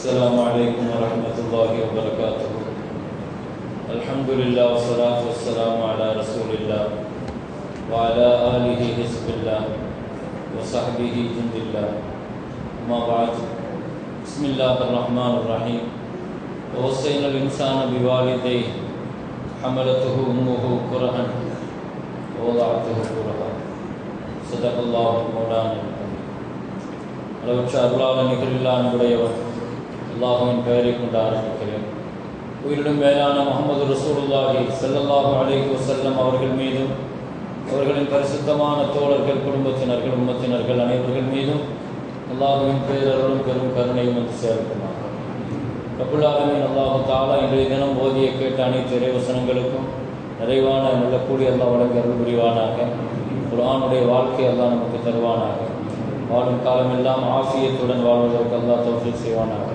السلام عليكم ورحمة الله وبركاته. الحمد لله والصلاة والسلام على رسول الله وعلى آله حزب الله وصحبه جند الله. أما بعد، بسم الله الرحمن الرحيم. ووصينا الإنسان بوالديه حملته أمه كرها ووضعته كرها. صدق الله مولانا العظيم. அளவற்ற அருளாளன் நிகரில்லா அன்புடையவர் அல்லாஹ்வின் பெயரை கொண்டு ஆரம்பிக்கிறேன். உயிரிலும் மேலான முஹம்மது ரசூலுல்லாஹி ஸல்லல்லாஹு அலைஹி வஸல்லம் அவர்கள் மீதும் அவர்களின் பரிசுத்தமான தோழர்கள், குடும்பத்தினர்கள், உம்மத்தினர்கள் அனைவர்கள் மீதும் அல்லாஹ்வின் பேரருளும் பெரும் கருணையும் வந்து சேர்க்குமாக. ரப்புல் ஆலமீன் அல்லாஹ் தஆலா இன்றைய தினம் ஓதிய கேட்ட அனைத்து இறைவசனங்களுக்கும் நிறைவான நல்ல கூலி அல்லாஹ் வழங்கி அருள் புரிவானாக. குர்ஆனுடைய வாழ்க்கை அல்லாஹ் நமக்கு தருவானாக. வாழும் காலமெல்லாம் ஆஃபியத்துடன் வாழ்வதற்கு அல்லாஹ் தௌஃபீக் செய்வானாக.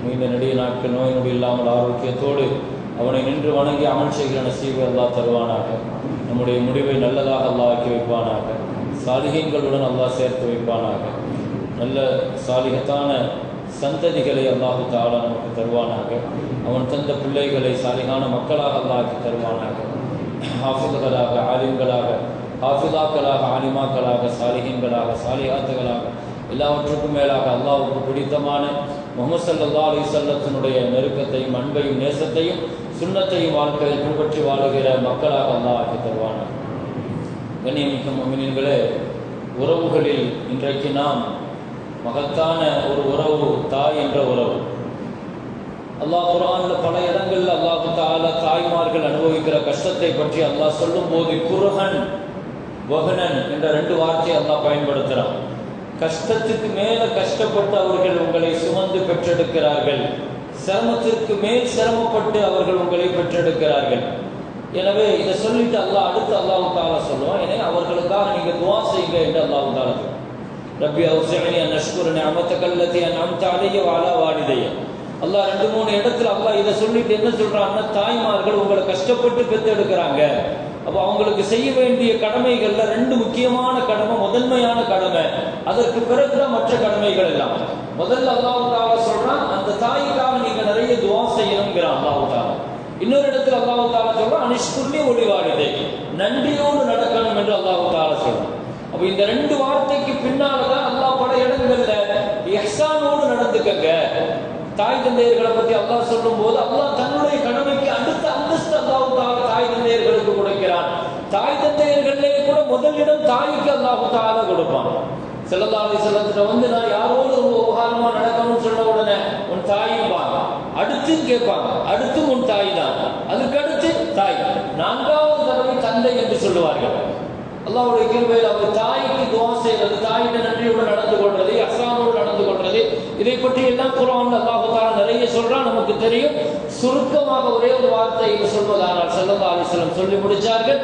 நீண்ட நெடிய நாட்கள் நோய் நொடி இல்லாமல் ஆரோக்கியத்தோடு அவனை நின்று வணங்கி அமல் செய்கிற நசீபை அல்லாஹ் தருவானாக. நம்முடைய முடிவை நல்லதாக அல்லாஹ் ஆக்கி வைப்பானாக. சாலிஹீன்களுடன் அல்லாஹ் சேர்த்து வைப்பானாக. நல்ல சாலிகத்தான சந்ததிகளை அல்லாஹு தஆலா நமக்கு தருவானாக. அவன் தந்த பிள்ளைகளை சாலிகான மக்களாக அல்லாஹ் ஆக்கி தருவானாக. ஹாஃபிதுகளாக, ஆலிம்களாக, ஹாஃபிதாக்களாக, ஆலிமாக்களாக, சாலிஹீன்களாக, சாலிஹாத்துகளாக, எல்லாவற்றுக்கும் மேலாக அல்லாஹ்வுக்கு பிடித்தமான முஹம்மது ஸல்லல்லாஹு அலைஹி வஸல்லத்தினுடைய நெருக்கத்தையும் அன்பையும் நேசத்தையும் சுன்னத்தையும் வாழ்க்கையில் பின்பற்றி வாழுகிற மக்களாக அல்லாஹ் ஆக்கி தருவானாக. கண்ணியமிக்க முஃமினீன்களே, உறவுகளில் இன்றைக்கு நாம் மகத்தான ஒரு உறவு தாய் என்ற உறவு. அல்லாஹ் குர்ஆனில் பல இடங்களில் அல்லாஹ் தஆலா தாய்மார்கள் அனுபவிக்கிற கஷ்டத்தை பற்றி அல்லாஹ் சொல்லும் போது குர்ஹன் வஹனன் என்ற ரெண்டு வார்த்தையை அல்லாஹ் பயன்படுத்துகிறான். கஷ்டத்துக்கு மேல கஷ்டப்பட்டு அவர்கள் உங்களை சுமந்து பெற்றெடுக்கிறார்கள், சிரமத்திற்கு மேல் சிரமப்பட்டு அவர்கள் உங்களை பெற்றெடுக்கிறார்கள். எனவே இதை சொல்லிட்டு அல்லாஹ் அடுத்து அல்லாஹ் தஆலா சொல்லுவான், எனவே அவர்களுக்காக நீங்க துஆ செய்யுங்க என்று அல்லாஹ் தஆலா சொல்லுவான். ரப்பி அவ்ஸிஅனி அன் அஷ்குர நிஅமதக அல்லதி அன்அம்த அலைய வ அலா வாலிதைய. அல்லாஹ் 2-3 இடத்துல அல்லாஹ் இதை சொல்லிட்டு என்ன சொல்றான்னா, தாய்மார்கள் உங்களை கஷ்டப்பட்டு பெற்றெடுக்கிறாங்க. அப்போ அவங்களுக்கு செய்ய வேண்டிய கடமைகள்ல 2 முக்கியமான கடமை, முதன்மையான கடமை. அதற்கு பிறகுதான் மற்ற கடமைகள் எல்லாம். முதல்ல அல்லாஹ் தஆலா சொல்றான், அந்த தாய்க்காக நீங்க நிறைய துஆ செய்யணும்ங்கிறான் அல்லாஹ் தஆலா. இன்னொரு இடத்துல அல்லாஹ் தஆலா சொல்றான், அனிஷ்குர்னி ஒளி வாலிதை, நன்றியோடு நடக்கணும் என்று அல்லாஹ் தஆலா சொல்றான். அப்ப இந்த 2 வார்த்தைக்கு பின்னால்தான் அல்லாஹ் பல இடங்கள்ல இஹ்சானோடு நடந்துக்கங்க. தாய் தந்தையர்களை பற்றி அல்லாஹ் சொல்லும் போது அல்லாஹ் தன்னுடைய கடமைக்கு அடுத்த அந்தஸ்து அல்லாஹ் தஆலா தாய் தந்தையர்களுக்கு கொடுக்கிறான். தாய் தந்தையர்களே கூட முதலிடம் தாய்க்கு அல்லாஹ் தஆலா கொடுப்பான். ஸல்லல்லாஹு அலைஹி வஸல்லம் நான் யாரோடு உபகாரமா நடக்கணும்னு சொன்ன உடனே உன் தாயின்பாங்க, அடுத்தும் கேட்பாங்க, அடுத்தும் உன் தாய் தான், அதுக்கு அடுத்து தாய், 4வது தடவை தந்தை என்று சொல்லுவார்கள். அல்லாஹ்வுடைய கிருபையில் அவர் தாய்க்கு துஆ செய்வது, தாயிட்ட நன்றியோடு நடந்து கொள்வது, அஹ்சானோடு நடந்து கொள்வது, இதை பற்றி எல்லாம் குர்ஆன்ல அல்லாஹ் தஆலா நிறைய சொல்றான், நமக்கு தெரியும். சுருக்கமாக ஒரே ஒரு வார்த்தை சொல்வதானால் ஸல்லல்லாஹு அலைஹி வஸல்லம் சொல்லி முடிச்சார்கள்,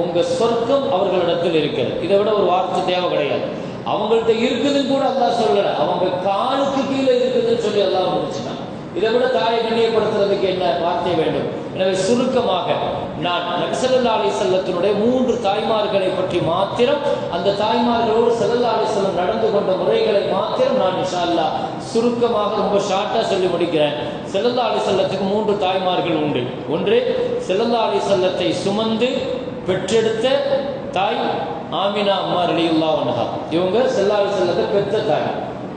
உங்க சொர்க்கம் அவர்களிடத்தில் இருக்கிறது. இதை விட ஒரு வார்த்தை தேவை கிடையாது. அவங்கள்ட்ட இருக்குதுன்னு கூட அல்லாஹ் சொல்லல, அவங்க காலுக்கு கீழே இருக்குதுன்னு சொல்லி அல்லாஹ் முடிச்சுட்டான். இதை விட தாயை கண்ணியப்படுத்துறதுக்கு என்ன வார்த்தை வேண்டும்? எனவே சுருக்கமாக நான் நபி ஸல்லல்லாஹு அலைஹி வஸல்லத்தினுடைய 3 தாய்மார்களை பற்றி மாத்திரம், அந்த தாய்மார்களோடு ஸல்லல்லாஹு அலைஹி வஸல்லம் நடந்து கொண்ட முறைகளை மாத்திரம் நான் இன்ஷா அல்லாஹ் சுருக்கமாக ரொம்ப ஷார்ட்டா சொல்லி முடிக்கிறேன். ஸல்லல்லாஹு அலைஹி வஸல்லத்துக்கு 3 தாய்மார்கள் உண்டு. ஒன்று, ஸல்லல்லாஹு அலைஹி வஸல்லத்தை சுமந்து பெற்றெடுத்த தாய் ஆமினா அம்மா ரலியல்லாஹு அன்ஹா. இவங்க ஸல்லல்லாஹு அலைஹி வஸல்லத்தை பெற்ற தாய்.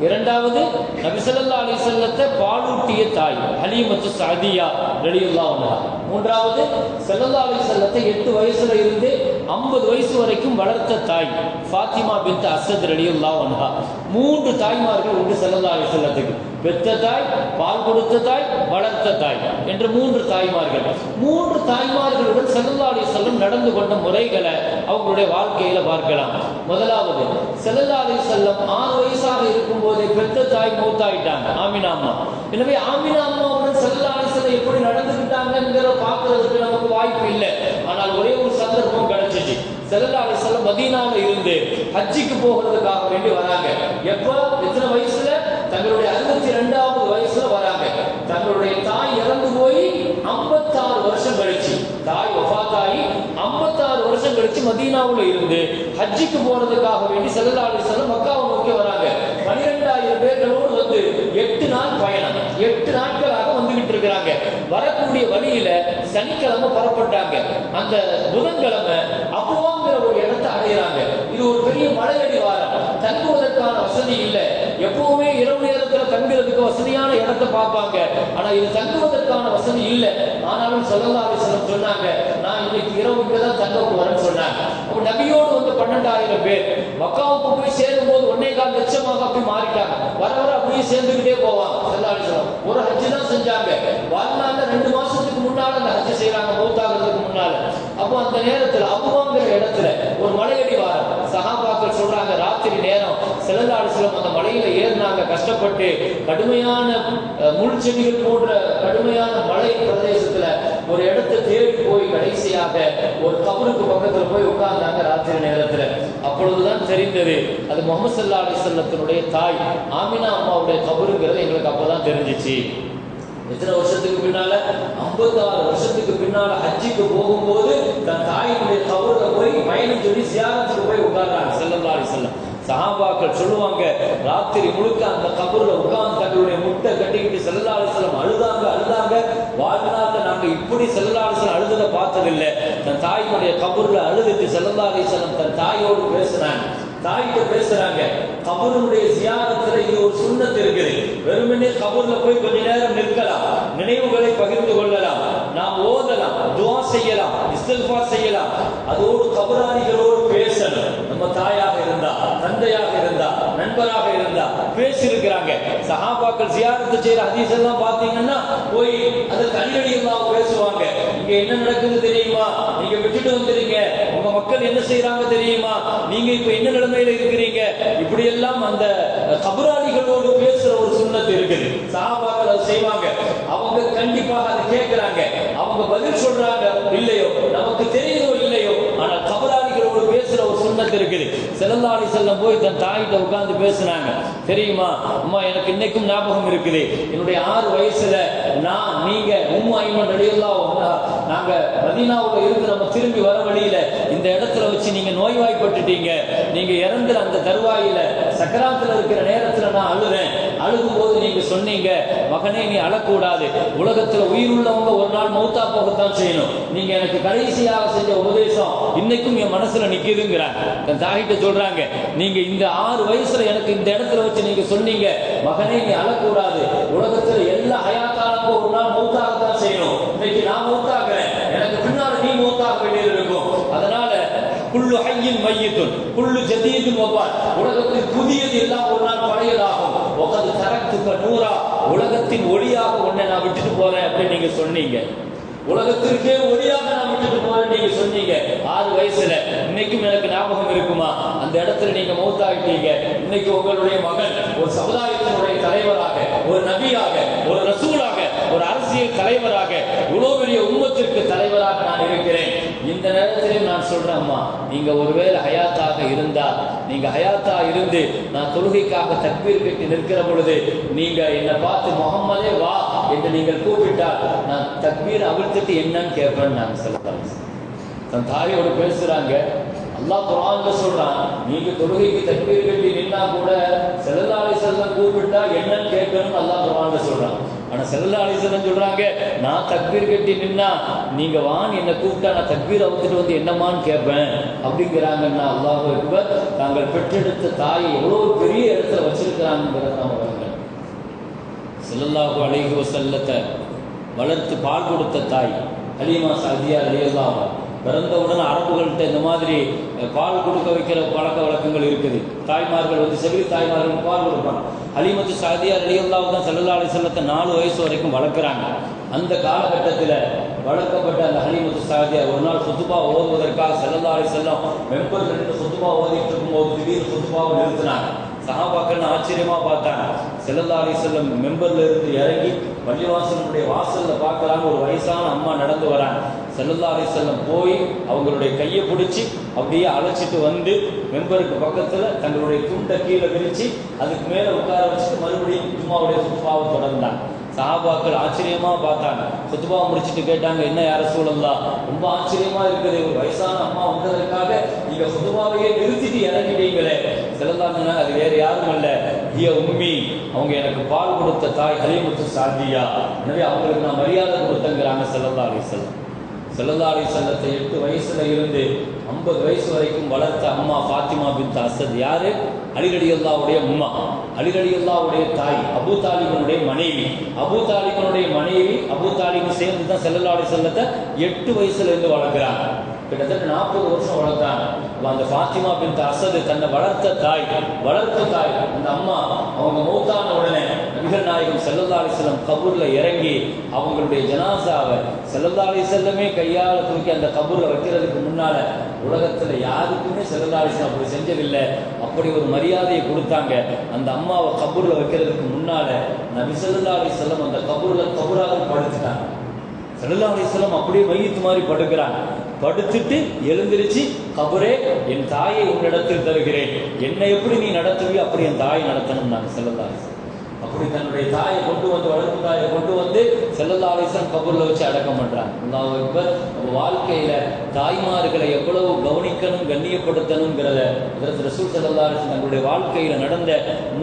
இரண்டாவது, நபி ஸல்லல்லாஹு அலைஹி வஸல்லத்தை பாலூட்டிய தாய் ஹலீமத்து ஸஅதியா ரலியல்லாஹு அன்ஹா. மூன்றாவது, ஸல்லல்லாஹு அலைஹி வஸல்லத்தை 8 வயசுல இருந்து 50 வயசு வரைக்கும் வளர்த்த தாய் ஃபாத்திமா பின்த் அஸத் ரலியல்லாஹு அன்ஹா. 3 தாய்மார்கள் உண்டு ஸல்லல்லாஹு அலைஹி வஸல்லத்துக்கு. பெற்ற தாய், பால் கொடுத்த தாய், வளர்த்த தாய் என்று 3 தாய்மார்கள். 3 தாய்மார்களுடன் ஸல்லல்லாஹு அலைஹி வஸல்லம் நடந்து கொண்ட முறைகளை அவங்களுடைய வாழ்க்கையில பார்க்கலாம். முதலாவது, ஸல்லல்லாஹு அலைஹி வஸல்லம் 6 வயசாக இருக்கும் போதே பெற்ற தாய் மௌத்தாயிட்டாங்க, ஆமினா அம்மா. எனவே ஆமினா அம்மாவுடன் ஸல்லல்லாஹு அலைஹி வஸல்லம் எப்படி நடந்துக்கிட்டாங்கங்கிற பார்க்கறதுக்கு நமக்கு வாய்ப்பு இல்லை. ஆனால் ஒரே ஒரு சந்தர்ப்பம் கிடைச்சிச்சு. ஸல்லல்லாஹு அலைஹி வஸல்லம் மதீனாவுல இருந்து ஹஜ்ஜுக்கு போகிறதுக்காக வேண்டி வராங்க. எப்ப, எத்தனை வயசுல? தங்களுடைய 62வது வயசுல வராங்க. தங்களுடைய தாய் இறந்து போய் 56 வருஷம் கழிச்சு, தாய் வஃபாத்தாகி 56 வருஷம் கழிச்சு மதீனாவுல இருந்து ஹஜ்ஜுக்கு போறதுக்காக வேண்டி ஸல்லல்லாஹு அலைஹி வஸல்லம் மக்காவை நோக்கி வராங்க. 12,000 பேர்களோடு வந்து 8 நாள் பயணம், 8 நாட்களாக வந்துகிட்டு இருக்கிறாங்க. வரக்கூடிய வழியில சனிக்கிழமை புறப்பட்டாங்க. அந்த புதன்கிழமை அபுவாங்கிற ஒரு இடத்தை அடைகிறாங்க. இது ஒரு பெரிய மலையடி வாரம், தங்குவதற்கான வசதி இல்லை. எப்பவுமே இரவு நேரத்தில் தங்குறதுக்கு வசதியான இடத்தை பார்ப்பாங்க, ஆனா இது தங்குவதற்கான வசதி இல்லை. ஆனாலும் ஸல்லல்லாஹு அலைஹி வஸல்லம் சொன்னாங்க, நான் இன்னைக்கு இரவு இங்கதான் தங்க போறேன்னு சொன்னாங்க. அப்ப நபியோடு வந்து 12,000 பேர் மக்காவுக்கு போய் சேரும் போது 1.25 லட்சமாக அப்படி மாறிட்டாங்க. வர வர அப்படியே சேர்ந்துகிட்டே போவாங்க. ஸல்லல்லாஹு அலைஹி வஸல்லம் ஒரு ஹஜ் தான் செஞ்சாங்க. வாழ்நாள்ல 2 மாசத்துக்கு முன்னால அந்த ஹஜ் செய்யறாங்க, மௌத்தாகிறதுக்கு முன்னால. அப்போ அந்த நேரத்தில் அபுவாங்கிற இடத்துல ஒரு மலையடி வாரம். சஹாபாக்கள் சொல்றாங்க, ராத்திரி நேரம் ஸல்லல்லாஹு அலைஹி வஸல்லம் அந்த மலையில ஏறினாங்க கஷ்டப்பட்டு. கடுமையான முள் செடிகள் போன்ற கடுமையான மலை பிரதேசத்துல ஒரு இடத்தை தேடி போய் கடைசியாக ஒரு கபருக்கு பக்கத்துல போய் உட்கார்ந்தாங்க ராத்திரி நேரத்துல. அப்பொழுதுதான் தெரிந்தது அது முஹம்மது ஸல்லல்லாஹு அலைஹி வஸல்லத்தினுடைய தாய் ஆமினா அம்மாவுடைய கபருங்கிறது எங்களுக்கு அப்பதான் தெரிஞ்சிச்சு. எத்தனை வருஷத்துக்கு பின்னால? 56 வருஷத்துக்கு பின்னால ஹஜ்ஜுக்கு போகும்போது தன் தாயினுடைய கபருல போய் பயணம் சொல்லி ஜியாரத்துக்கு போய் உட்கார்றாங்க ஸல்லல்லாஹு அலைஹி வஸல்லம். சஹாபாக்கள் சொல்லுவாங்க, ராத்திரி முழுக்க அந்த கபர்ல உட்கார்ந்து தங்களுடைய முட்டை கட்டிக்கிட்டு ஸல்லல்லாஹு அலைஹி வஸல்லம் அழுதாங்க. வாழ்நாள்ல நாங்க இப்படி ஸல்லல்லாஹு அலைஹி வஸல்லம் அழுததை பார்த்ததில்லை. தன் தாயினுடைய கபர்ல அழுதுட்டு ஸல்லல்லாஹு அலைஹி வஸல்லம் தன் தாயோடு பேசினாங்க. தாய்கிட்ட பேசுறாங்க, கபருடைய ஜியாரத்துல இது ஒரு சுன்னத் இருக்குது. வெறுமனே கபர்ல போய் கொஞ்ச நேரம் நிற்கலாம், நினைவுகளை பகிர்ந்து கொள்ளலாம், நாம் ஓதலாம், துஆ செய்யலாம், இஸ்திக்ஃபார் செய்யலாம். அதோடு கபராளிகளோடு பேசணும். நம்ம தாயாக இருந்தா, தந்தையாக இருந்தா, நண்பராக இருந்தா பேசியிருக்கிறாங்க. சஹாபாக்கள் ஜியாரத்து செய்யற ஹதீஸ் எல்லாம் பாத்தீங்கன்னா போய் அதற்கு அடிக்கடியெல்லாம் பேசுவாங்க. இங்க என்ன நடக்குது தெரியுமா? நீங்க விட்டுட்டு வந்துறீங்க, உங்க மக்கள் என்ன செய்யறாங்க தெரியுமா? நீங்க இப்ப என்ன நிலைமையில இருக்கிறீங்க? இப்படி எல்லாம் அந்த கபராளிகளோடு பேசுற ஒரு சுன்னத் இருக்குது. சஹாபாக்கள் அதை செய்வாங்க. அவங்க கண்டிப்பாக அதை கேட்கிறாங்க. அவங்க பதில் சொல்றாங்க இல்லையோ, நமக்கு தெரியுதோ இல்லையோ, ஆனா கபராளிகளோடு பேசுற ஒரு சுன்னத் இருக்குது. ஸல்லல்லாஹு அலைஹி வஸல்லம் போய் தன் தாயிட்ட உட்கார்ந்து பேசினாங்க. தெரியுமா அம்மா, எனக்கு இன்னைக்கும் ஞாபகம் இருக்குது. என்னுடைய 6 வயசுல நீங்க உம்மு ஐமன் ரலியல்லாஹு அன்ஹா நாங்க மதீனாவுல இருந்து நம்ம திரும்பி வர வழியில இந்த இடத்துல வச்சு நீங்க நோய்வாய்ப்பட்டுட்டீங்க. நீங்க இறந்துற அந்த தருவாயில சக்கராத்துல இருக்கிற நேரத்துல நான் அழுறேன். அழுகும் போது நீங்க சொன்னீங்க, மகனே நீ அழக்கூடாது, உலகத்துல உயிர் உள்ளவங்க ஒரு நாள் மௌத்தா போகத்தான் செய்யணும். நீங்க எனக்கு கடைசியாக செஞ்ச உபதேசம் இன்னைக்கும் என் மனசுல நிக்குதுங்கிறாங்க. தன் தாயிட்ட சொல்றாங்க, நீங்க இந்த 6 வயசுல எனக்கு இந்த இடத்துல வச்சு நீங்க சொன்னீங்க, மகனே நீ அழக்கூடாது, உலகத்துல எல்லா ஹயாத்தாளுக்கும் ஒரு நாள் மௌத்தாகத்தான் செய்யணும். இன்னைக்கு நான் மௌத்தாகிறேன், எனக்கு பின்னால நீ மௌத்தாக வேண்டியது இருக்கும். அதனால குல்லு ஹய்யின் மையித்துன் குல்லு ஜதீதுன் வபால், உலகத்தில் புதியது எல்லாம் ஒரு நாள் பழையதாகும். வகத் தரக்துக நூரா, உலகத்தின் ஒளியாக உன்னை நான் விட்டுட்டு போறேன் அப்படின்னு நீங்க சொன்னீங்க. உலகத்திற்கே ஒளியாக நான் விட்டுட்டு போறேன் நீங்க சொன்னீங்க 6 வயசுல. இன்னைக்கும் எனக்கு ஞாபகம் இருக்குமா? அந்த இடத்துல நீங்க மௌத்தாயிட்டீங்க. இன்னைக்கு உங்களுடைய மகன் ஒரு சமுதாயத்தினுடைய தலைவராக, ஒரு நபியாக, ஒரு ரசூலாக, ஒரு அரசியல் தலைவராக, இவ்வளவு பெரிய உம்மத்திற்கு தலைவராக நான் இருக்கிறேன். இந்த நேரத்திலும் நான் சொல்றேன், அம்மா நீங்க ஒருவேளை ஹயாத்தாக இருந்தா, நீங்க ஹயாத்தா இருந்து நான் தொழுகைக்காக தக்பீர் கட்டி நிற்கிற பொழுது நீங்க என்னை பார்த்து முஹம்மதே வா என்று நீங்கள் கூப்பிட்டால் நான் தக்பீர் அவிழ்த்துட்டு என்னன்னு கேட்பேன்னு நான் சொல்றேன். தன் தாயோடு பேசுறாங்க. அல்லாஹ் குர்ஆன்ல சொல்றான், நீங்க தொழுகைக்கு தக்பீர் கட்டி நின்னா கூட ஸல்லல்லாஹு அலைஹி வஸல்லம் கூப்பிட்டா என்னன்னு கேட்கணும்னு அல்லாஹ் குர்ஆன்ல சொல்றான். ஆனா ஸல்லல்லாஹு அலைஹி வஸல்லம் சொல்றாங்க, நான் தக்பீர் கட்டி நின்னா நீங்க வான்னு என்ன கூப்பிட்டா நான் தக்பீர் அவுத்துட்டு வந்து என்னமான்னு கேட்பேன் அப்படிங்கிறாங்கன்னா அல்லாஹ் அக்பர். தாங்கள் பெற்றெடுத்த தாயை எவ்வளவு பெரிய இடத்துல வச்சிருக்கிறாங்கிறத நாம விளங்கணும். ஸல்லல்லாஹு அலைஹி வஸல்லத்தை வளர்த்து பால் கொடுத்த தாய் ஹலீமா சஅதியா ரலியல்லாஹு அன்ஹா. பிறந்தவுடன் அரபுகள்கிட்ட இந்த மாதிரி பால் கொடுக்க வைக்கிற பழக்க வழக்கங்கள் இருக்குது. தாய்மார்கள் வந்து செவிலி தாய்மார்கள் பால் கொடுப்பாங்க. ஹலீமத்து சஅதியா ரலியல்லாஹு தான் ஸல்லல்லாஹு அலைஹி வஸல்லத்தை 4 வயசு வரைக்கும் வளர்க்குறாங்க. அந்த காலகட்டத்தில் வளர்க்கப்பட்ட அந்த ஹலீமத்து சஅதியா ஒரு நாள் குத்துபா ஓதுவதற்காக ஸல்லல்லாஹு அலைஹி வஸல்லம் மெம்பர்ல இருந்து குத்துபா ஓதிட்டு இருக்கும்போது திடீர்னு குத்துபாவை நிறுத்தினாங்க. சஹாபாக்கள் ஆச்சரியமா பார்த்தாங்க. ஸல்லல்லாஹு அலைஹி வஸல்லம் மெம்பர்ல இருந்து இறங்கி பள்ளிவாசலுடைய வாசல்ல பார்க்கறாங்க, ஒரு வயசான அம்மா நடந்து வராங்க. ஸல்லல்லாஹு அலைஹி வஸல்லம் போய் அவங்களுடைய கையை பிடிச்சி அப்படியே அழைச்சிட்டு வந்து மெம்பருக்கு பக்கத்துல தங்களுடைய துண்டை கீழே விரிச்சு அதுக்கு மேல உட்கார வச்சுட்டு மறுபடியும் ஜும்மாவுடைய குத்பாவை தொடர்ந்தாங்க. சஹாபாக்கள் ஆச்சரியமா பார்த்தாங்க. குத்பா முடிச்சுட்டு கேட்டாங்க, என்ன யா ரசூலல்லாஹ், ரொம்ப ஆச்சரியமா இருக்குது, ஒரு வயசான அம்மா வந்ததற்காக நீங்க குத்பாவையே நிறுத்திட்டு இறங்கிட்டீங்களே. செல்லல்லாருன்னா அது வேறு யாரும் அல்ல, ஹிய உம்மி, அவங்க எனக்கு பால் கொடுத்த தாய் ஹலீமத்து சாதியா, எனவே அவங்களுக்கு நான் மரியாதை கொடுத்தங்கிறாங்க ஸல்லல்லாஹு அலைஹி வஸல்லம். ஸல்லல்லாஹு அலைஹி வஸல்லத்தை 8 வயசுல இருந்து 50 வயசு வரைக்கும் வளர்த்த அம்மா ஃபாத்திமா பின்த் அஸத் யாரு? அலி ரலியல்லாஹுடைய உம்மா, அலி ரலியல்லாஹுடைய தாய், அபூ தாலிபனுடைய மனைவி. அபூ தாலிபனுடைய மனைவி அபூ தாலிபு சேர்ந்து தான் ஸல்லல்லாஹு அலைஹி வஸல்லத்தை 8 வயசுல இருந்து வளர்க்குறாங்க. கிட்டத்தட்ட 40 வருஷம் வளர்த்தாங்க. அந்த ஃபாத்திமா பின்த் அஸத் தன்னை வளர்த்த தாய், அந்த அம்மா அவங்க மௌத்தான உடனே நபிகள் நாயகம் ஸல்லல்லாஹு அலைஹி வஸல்லம் கபூர்ல இறங்கி அவங்களுடைய ஜனாசாவை ஸல்லல்லாஹு அலைஹி வஸல்லமே கையால தூக்கி அந்த கபூர்ல வைக்கிறதுக்கு முன்னால உலகத்துல யாருக்குமே ஸல்லல்லாஹு அலைஹி வஸல்லம் அப்படி செஞ்சதில்லை. அப்படி ஒரு மரியாதையை கொடுத்தாங்க. அந்த அம்மாவை கபூர்ல வைக்கிறதுக்கு முன்னால நபி ஸல்லல்லாஹு அலைஹி வஸல்லம் அந்த கபூராக படுத்துட்டாங்க. ஸல்லல்லாஹு அலைஹி வஸல்லம் அப்படியே மையத்து மாதிரி படுக்கிறாங்க. படுத்துட்டு எழுந்திருச்சு, கபரே என் தாயை உன்னிடத்தில் தருகிறேன், என்னை எப்படி நீ நடத்துவியோ அப்படி என் தாயை நடத்தணும் நாங்கள் ஸல்லல்லாஹு அலைஹி வஸல்லம். அப்படி தன்னுடைய தாயை கொண்டு வந்து, வளர்ப்பு தாயை கொண்டு வந்து ஸல்லல்லாஹு அலைஹி வஸல்லம் கபூர்ல வச்சு அடக்கம் பண்றாங்க. அல்லாஹ் அக்பர். நம்ம வாழ்க்கையில தாய்மார்களை எவ்வளவு கவனிக்கணும், கண்ணியப்படுத்தணுங்கிறத ஹஜ்ரத் ரசூல் ஸல்லல்லாஹு அலைஹி வஸல்லம் தங்களுடைய வாழ்க்கையில நடந்த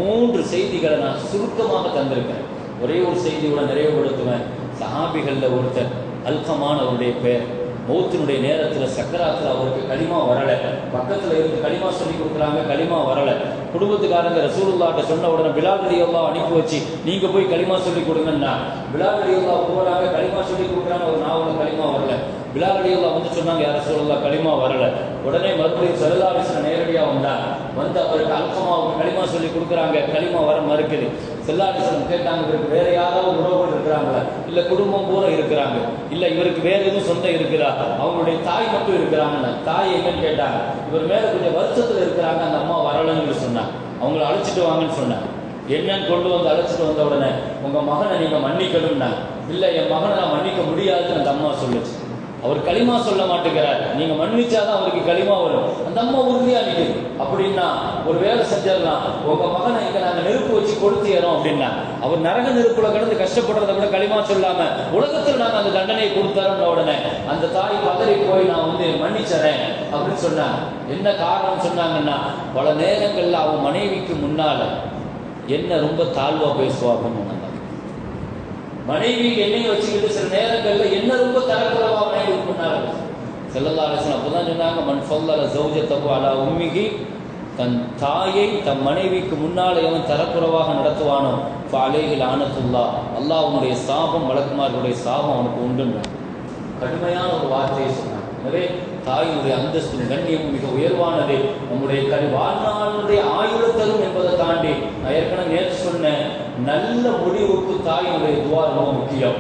3 செய்திகளை நான் சுருக்கமாக தந்திருக்கேன். ஒரே ஒரு செய்தியோட நிறைவுபடுத்துவேன். சஹாபிகள்ல ஒருத்தர் அல்கமான் அவருடைய பெயர். மௌத்தினுடைய நேரத்தில் சக்கராத்தில் அவருக்கு களிமா வரலை. பக்கத்தில் இருந்து களிமா சொல்லி கொடுக்குறாங்க, களிமா வரலை. குடும்பத்துக்காரங்க ரசூலுல்லாஹ்ட்ட சொன்ன உடனே பிலால் ரலியல்லாஹு அனுப்பி வச்சு நீங்க போய் களிமா சொல்லி கொடுங்கன்னா பிலால் ரலியல்லாஹு போறாங்க, களிமா சொல்லி கொடுக்குறாங்க. ஒரு நாவல களிமா வரல. பிலால் ரலியல்லாஹு வந்து சொன்னாங்க, யா ரசூலுல்லாஹ் களிமா வரல. உடனே மறுபடியும் ஸல்லல்லாஹு அலைஹி வஸல்லம் நேரடியாக வந்தாங்க. வந்து அவருக்கு அல்கமாவுக்கு களிமா சொல்லி கொடுக்குறாங்க, களிமா வர மறுக்குது. ஸல்லல்லாஹு அலைஹி வஸல்லம் கேட்டாங்க, இவருக்கு வேற யாராவது உறவுகள் இருக்கிறாங்களா, இல்லை குடும்பம் பூரா இருக்கிறாங்க, இல்லை இவருக்கு வேற எதுவும் சொந்தம் இருக்குதா, அவங்களுடைய தாய் மட்டும் இருக்கிறாங்கன்னு. தாய் எங்கன்னு கேட்டாங்க. இவர் மேல கொஞ்சம் வருஷத்துல இருக்கிறாங்க, அந்த அம்மா வரலன்னு சொன்னாங்க. அவங்களை அழைச்சிட்டு வாங்கன்னு சொன்னாங்க. என்னன்னு கொண்டு வந்து அழைச்சிட்டு வந்த உடனே உங்க மகனை நீங்க மன்னிக்கணும்னா, இல்லை என் மகனை நான் மன்னிக்க முடியாதுன்னு அந்த அம்மா சொல்லுச்சு. அவர் களிமா சொல்ல மாட்டேங்கிறார், நீங்க மன்னிச்சாதான் அவருக்கு களிமா வரும். அந்த அம்மா உறுதியா நிற்குது. அப்படின்னா ஒரு வேலை செஞ்சிடலாம், உங்க மகனை இங்க நாங்க நெருப்பு வச்சு கொடுத்துறோம் அப்படின்னா, அவர் நரக நெருப்புல கிடந்து கஷ்டப்படுறத விட களிமா சொல்லாம உலகத்தில் நாங்க அந்த தண்டனையை கொடுத்தரோம்ன உடனே அந்த தாய் பதறி போய் நான் வந்து மன்னிச்சறேன் அப்படின்னு சொன்னாங்க. என்ன காரணம் சொன்னாங்கன்னா, பல நேரங்கள்ல அவன் மனைவிக்கு முன்னால என்ன ரொம்ப தாழ்வா பேசுவாங்கன்னு. மனைவிக்கு எண்ணெய் வச்சுக்கிட்டு சில நேரங்கள்ல என்ன ரொம்ப தரக்குறவா மனைவிக்கு முன்னால ஸல்லல்லாஹு அலைஹி வஸல்லம் அப்பதான் சொன்னாங்க, மன் ஃபல்லல ஸௌஜதஹு அலா உம்மிஹி, தன் தாயை தன் மனைவிக்கு முன்னால் எவன் தரக்குறவாக நடத்துவானோ ஃபஅலைஹி லஅனத்துல்லாஹ், அல்லாஹ்வுடைய சாபம், மலக்குமார்களுடைய சாபம் அவனுக்கு உண்டுன்னு கடுமையான ஒரு வார்த்தையை சொன்னாங்க. எனவே தாயினுடைய அந்தஸ்து கண்ணியம் மிக உயர்வானது. நம்முடைய வாழ்நாளுடைய ஆயுள தரும் என்பதை தாண்டி நான் ஏற்கனவே நேற்று சொன்னேன், நல்ல முடிவுக்கு தாயினுடைய துவா ரொம்ப முக்கியம்.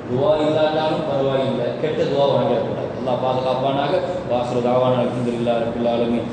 துவா இல்லாட்டாலும் பரவாயில்லை, கெட்ட துவா வழங்கக்கூடாது. அல்லாஹ் பாதுகாப்பானாக. வாஹிரு தாவானா அல்ஹம்துலில்லாஹி ரப்பில் ஆலமீன்.